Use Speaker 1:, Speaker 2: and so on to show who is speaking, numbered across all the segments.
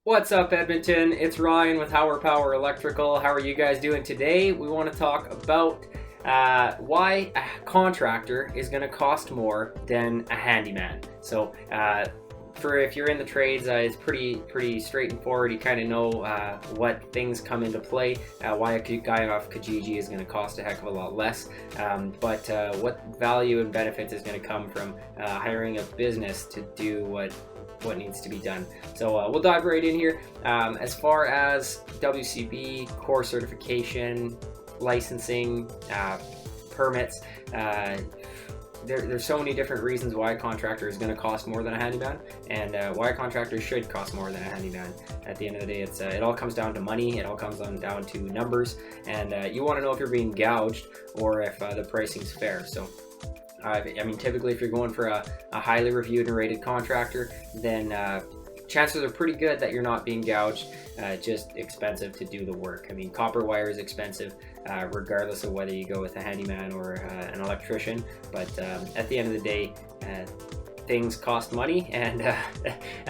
Speaker 1: What's up, Edmonton? It's Ryan with Hauer Power Electrical. How are you guys doing today? We want to talk about why a contractor is going to cost more than a handyman. So, if you're in the trades, it's pretty straightforward. You kind of know what things come into play. Why a guy off Kijiji is going to cost a heck of a lot less. But what value and benefits is going to come from hiring a business to do what needs to be done. So we'll dive right in here. As far as WCB, core certification, licensing, permits, there's so many different reasons why a contractor is going to cost more than a handyman, and why a contractor should cost more than a handyman. At the end of the day, it all comes down to money. It all comes down to numbers, and you want to know if you're being gouged or if the pricing's fair. So I mean, typically if you're going for a highly reviewed and rated contractor, then chances are pretty good that you're not being gouged, just expensive to do the work. I mean, copper wire is expensive, regardless of whether you go with a handyman or an electrician. But at the end of the day, things cost money, and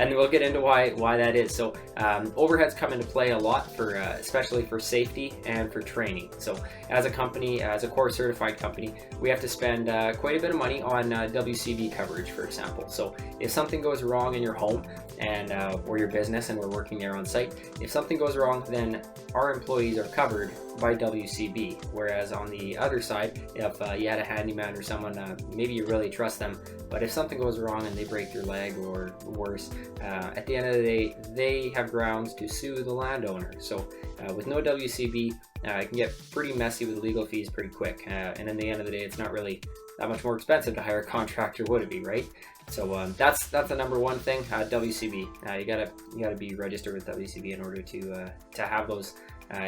Speaker 1: we'll get into why that is. So overheads come into play a lot for especially for safety and for training. So as a company, as a core certified company, we have to spend quite a bit of money on WCB coverage, for example. So if something goes wrong in your home and or your business, and we're working there on site, if something goes wrong, then our employees are covered by WCB. Whereas on the other side, if you had a handyman or someone, maybe you really trust them, but if something goes wrong and they break their leg or worse, at the end of the day, they have grounds to sue the landowner. So with no WCB, it can get pretty messy with legal fees pretty quick. And in the end of the day, it's not really that much more expensive to hire a contractor, would it be, right? So that's the number one thing. WCB. You gotta be registered with WCB in order to have those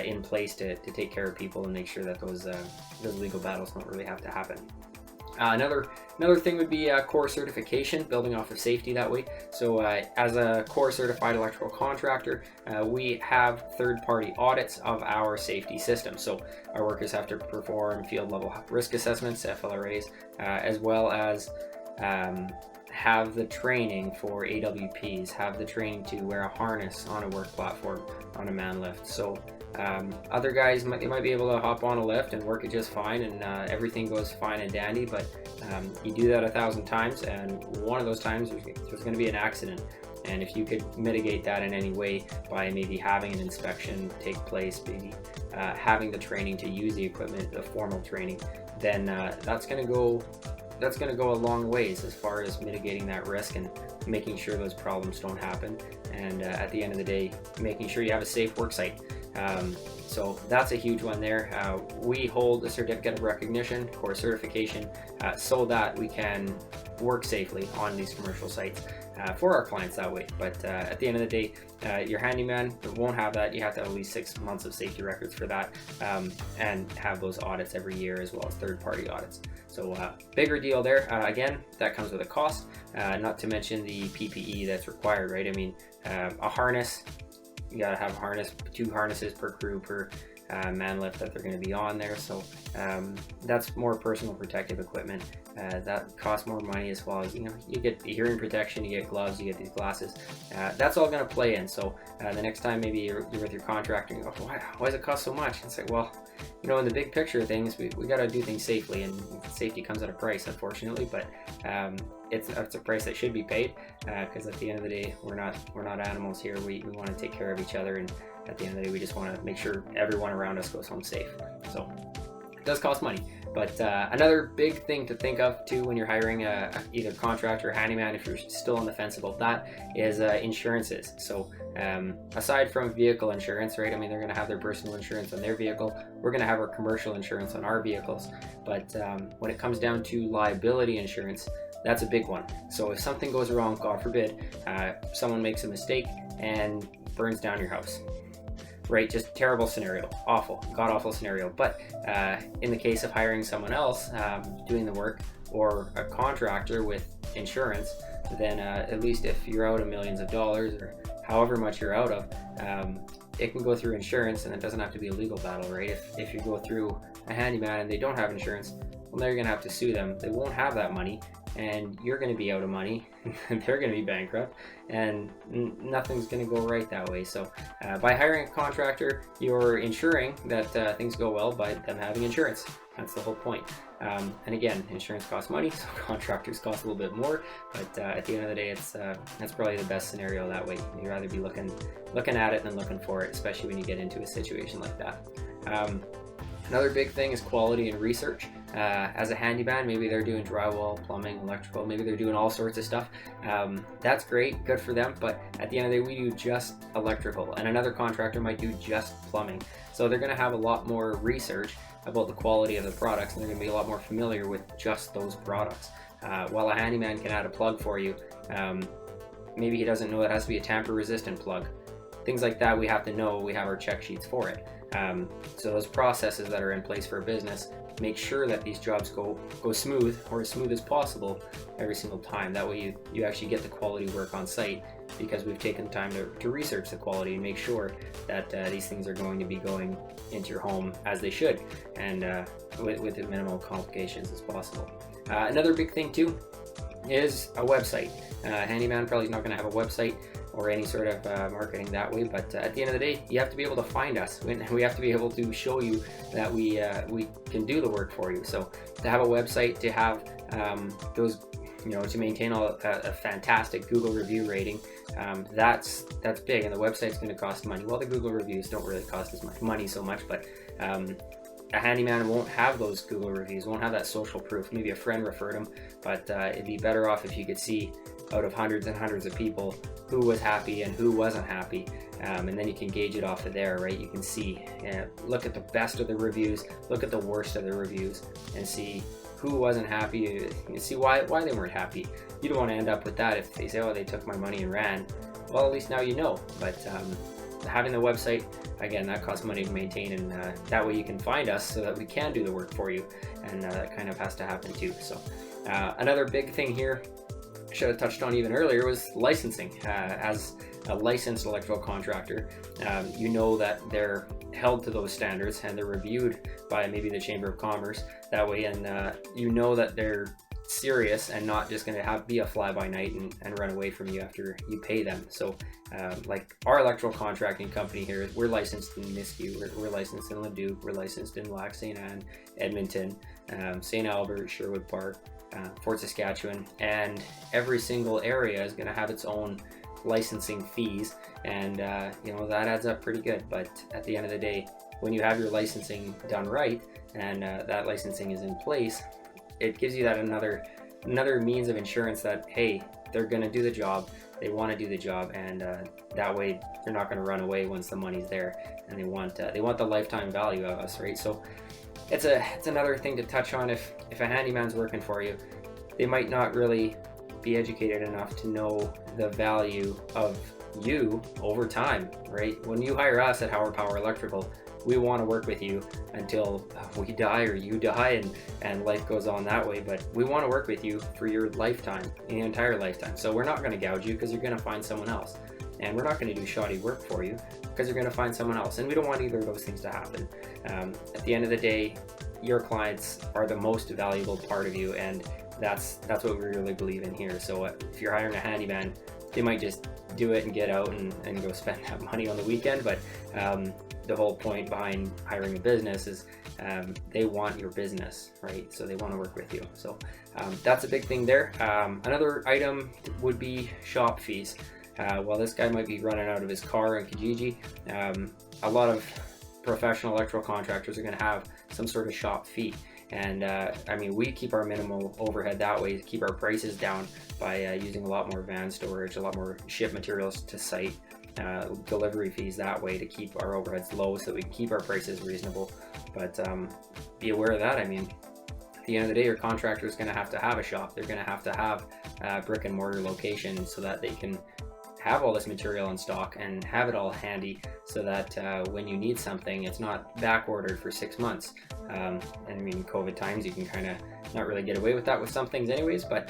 Speaker 1: in place to take care of people and make sure that those legal battles don't really have to happen. Another thing would be core certification, building off of safety that way. So as a core certified electrical contractor, we have third-party audits of our safety system. So our workers have to perform field level risk assessments, FLRAs, as well as have the training for AWPs, have the training to wear a harness on a work platform on a man lift. So other guys might be able to hop on a lift and work it just fine, and everything goes fine and dandy, but you do that 1,000 times, and one of those times there's going to be an accident. And if you could mitigate that in any way by maybe having an inspection take place, maybe having the training to use the equipment, the formal training, then that's going to go a long ways as far as mitigating that risk and making sure those problems don't happen. And at the end of the day, making sure you have a safe work site. So that's a huge one there. We hold a certificate of recognition, core certification, so that we can work safely on these commercial sites for our clients that way. But at the end of the day, your handyman won't have that. You have to have at least 6 months of safety records for that, and have those audits every year, as well as third-party audits. So bigger deal there. Again, that comes with a cost, not to mention the PPE that's required, right? I mean, a harness, you gotta have a harness, 2 harnesses per crew per man lift that they're going to be on there. So that's more personal protective equipment. That costs more money, as well as, you get the hearing protection, you get gloves, you get these glasses. That's all going to play in. So the next time maybe you're with your contractor and you go, why does it cost so much? It's like, well, in the big picture of things, we got to do things safely, and safety comes at a price, unfortunately, but it's a price that should be paid, because at the end of the day, we're not animals here. We want to take care of each other, and at the end of the day, we just want to make sure everyone around us goes home safe. So it does cost money. But another big thing to think of too when you're hiring either contractor or handyman, if you're still on the fence about that, is insurances. So aside from vehicle insurance, right? I mean, they're going to have their personal insurance on their vehicle. We're going to have our commercial insurance on our vehicles. But when it comes down to liability insurance, that's a big one. So if something goes wrong, God forbid, someone makes a mistake and burns down your house, right? Just terrible scenario, awful, god-awful scenario. But in the case of hiring someone else doing the work, or a contractor with insurance, then at least if you're out of millions of dollars, or however much you're out of, it can go through insurance, and it doesn't have to be a legal battle, right? If you go through a handyman and they don't have insurance, well, now you're going to have to sue them. They won't have that money, and you're going to be out of money. They're going to be bankrupt, and nothing's going to go right that way. So by hiring a contractor, you're ensuring that things go well by them having insurance. That's the whole point. And again, insurance costs money, so contractors cost a little bit more, but at the end of the day, that's probably the best scenario that way. You'd rather be looking at it than looking for it, especially when you get into a situation like that. Another big thing is quality and research. As a handyman, maybe they're doing drywall, plumbing, electrical, maybe they're doing all sorts of stuff. That's great, good for them, but at the end of the day, we do just electrical, and another contractor might do just plumbing. So they're going to have a lot more research about the quality of the products, and they're going to be a lot more familiar with just those products. While a handyman can add a plug for you, maybe he doesn't know it has to be a tamper-resistant plug. Things like that we have to know. We have our check sheets for it. So those processes that are in place for a business, make sure that these jobs go smooth, or as smooth as possible every single time. That way you actually get the quality work on site, because we've taken the time to research the quality and make sure that these things are going to be going into your home as they should, and with as minimal complications as possible. Another big thing too is a website. Handyman probably is not going to have a website or any sort of marketing that way, but at the end of the day, you have to be able to find us. We have to be able to show you that we can do the work for you. So to have a website, to have those, to maintain a fantastic Google review rating, that's big, and the website's going to cost money. Well, the Google reviews don't really cost as much money so much, but a handyman won't have those Google reviews, won't have that social proof. Maybe a friend referred him, but it'd be better off if you could see out of hundreds and hundreds of people who was happy and who wasn't happy, and then you can gauge it off of there, right? You can see, look at the best of the reviews, look at the worst of the reviews, and see who wasn't happy, and see why they weren't happy. You don't want to end up with that if they say, oh, they took my money and ran. Well, at least now you know. But having the website, again, that costs money to maintain, and that way you can find us so that we can do the work for you, and that kind of has to happen too. So another big thing here, I should have touched on even earlier, was licensing. As a licensed electrical contractor, you know that they're held to those standards, and they're reviewed by maybe the Chamber of Commerce that way, and you know that they're serious and not just going to be a fly-by-night and run away from you after you pay them. So like our electrical contracting company here, we're licensed in Nisku, we're licensed in Leduc, we're licensed in Lac St. Anne, Edmonton, St. Albert, Sherwood Park, Fort Saskatchewan, and every single area is going to have its own licensing fees, and that adds up pretty good. But at the end of the day, when you have your licensing done right, and that licensing is in place, it gives you that another means of insurance that, hey, they're going to do the job, they want to do the job, and that way they're not going to run away once the money's there, and they want the lifetime value of us, right? So it's another thing to touch on. If a handyman's working for you, they might not really be educated enough to know the value of you over time, right? When you hire us at Hauer Power Electrical, we want to work with you until we die or you die, and life goes on that way. But we want to work with you for your lifetime, your entire lifetime. So we're not going to gouge you because you're going to find someone else, and we're not going to do shoddy work for you because you're going to find someone else, and we don't want either of those things to happen. At the end of the day, your clients are the most valuable part of you, and that's what we really believe in here. So if you're hiring a handyman, they might just do it and get out and go spend that money on the weekend, but the whole point behind hiring a business is they want your business, right? So they want to work with you. So that's a big thing there. Another item would be shop fees. While this guy might be running out of his car in Kijiji, a lot of professional electrical contractors are going to have some sort of shop fee. And we keep our minimal overhead that way to keep our prices down by using a lot more van storage, a lot more ship materials to site, delivery fees that way to keep our overheads low so that we can keep our prices reasonable. But be aware of that. At the end of the day, your contractor is going to have a shop. They're going to have a brick and mortar location so that they can have all this material in stock and have it all handy, so that when you need something, it's not back ordered for 6 months. COVID times, you can kind of not really get away with that with some things anyways, but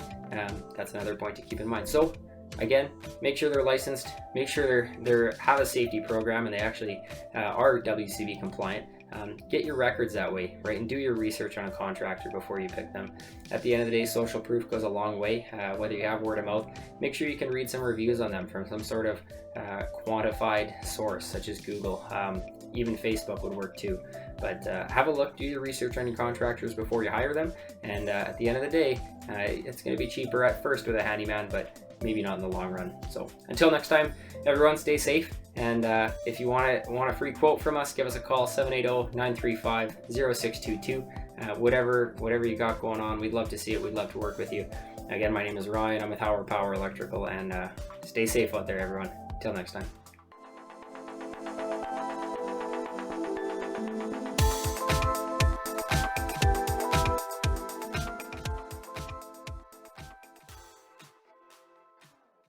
Speaker 1: that's another point to keep in mind. So again, make sure they're licensed, make sure they have a safety program, and they actually are WCB compliant. Get your records that way, right? And do your research on a contractor before you pick them. At the end of the day, social proof goes a long way. Whether you have word of mouth, make sure you can read some reviews on them from some sort of quantified source, such as Google. Even Facebook would work too. But have a look, do your research on your contractors before you hire them. And at the end of the day, it's going to be cheaper at first with a handyman, but maybe not in the long run. So until next time, everyone, stay safe. And if you want a free quote from us, give us a call, 780-935-0622. Whatever you got going on, we'd love to see it. We'd love to work with you. Again, my name is Ryan. I'm with Hauer Power Electrical, and stay safe out there, everyone. Till next time.